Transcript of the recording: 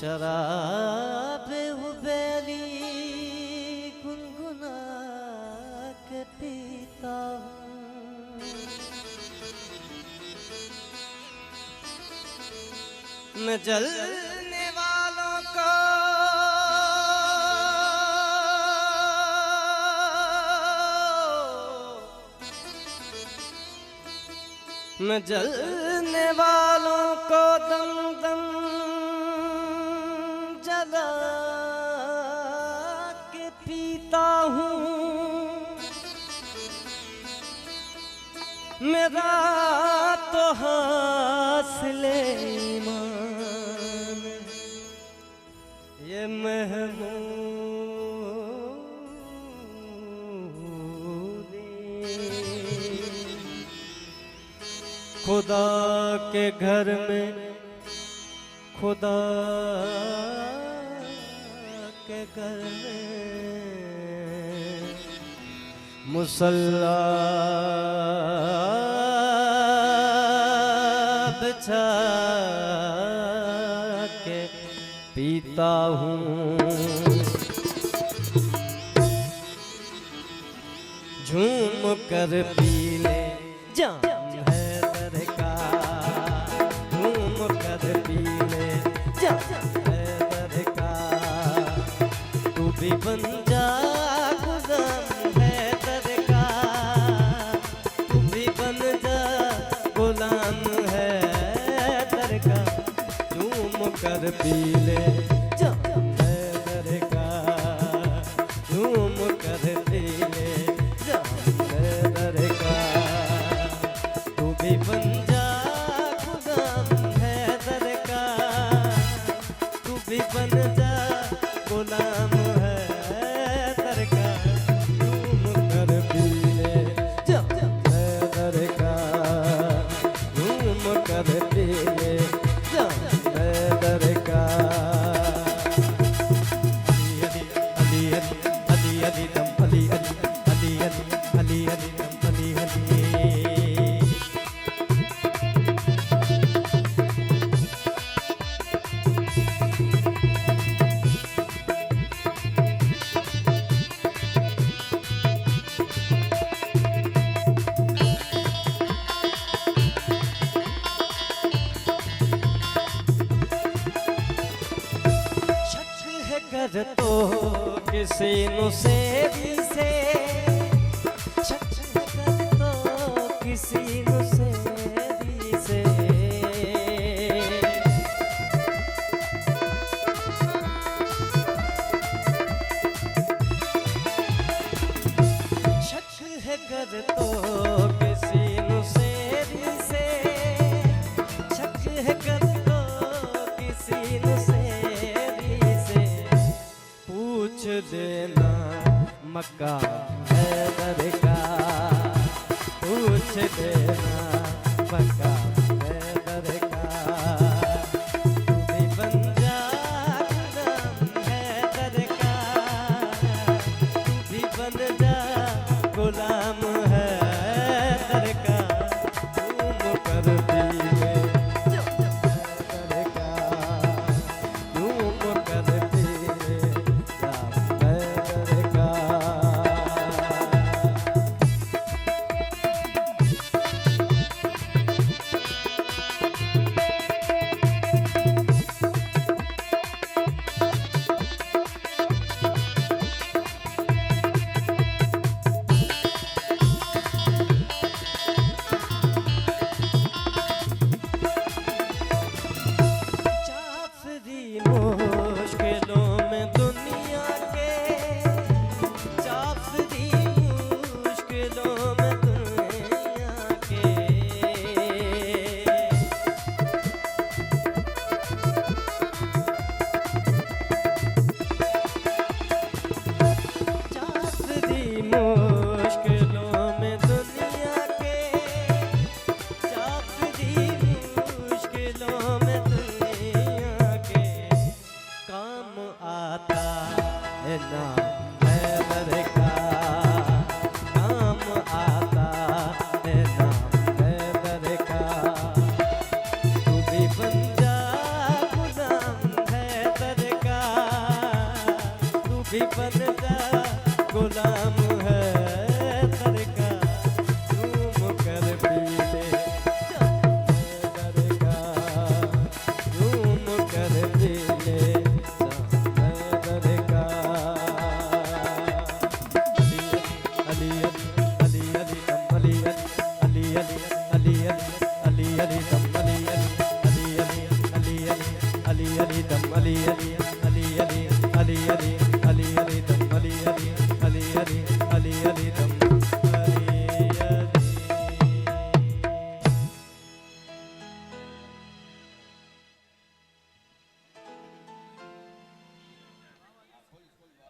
शराब हुबैली गुनगुना के पीता हूँ। मैं जलने वालों को मैं जलने वालों को दम दम जला के पीता हूँ। मेरा तो हासिले ईमान ये महमूदी खुदा के घर में खुदा के घर में मुसल्ला बिछा के पीता हूँ। झूम कर पी ले जाम हैदर का, झूम कर पी ले जाम हैदर का। तू भी बन जा गुलाम हैदर का, तू भी बन जा गुलाम हैदर का। झूम कर पी ले जाम हैदर का, झूम कर पी ले जाम हैदर का। तू भी बन जा गुलाम हैदर का, तू भी बन जा गुलाम हैदर का। झूम कर पी ले जाम हैदर का, झूम कर पी ले जाम हैदर का। अली अली अली अली दम अली अली अली अली अली अली दम अली अली। कर तो किसी नुसेरी से, शक कर तो किसी नुसेरी से। शक है कर तो किसी नुसेरी से, शक है कर तो किसी नुसेरी से। पूछ देना मक्का हैदर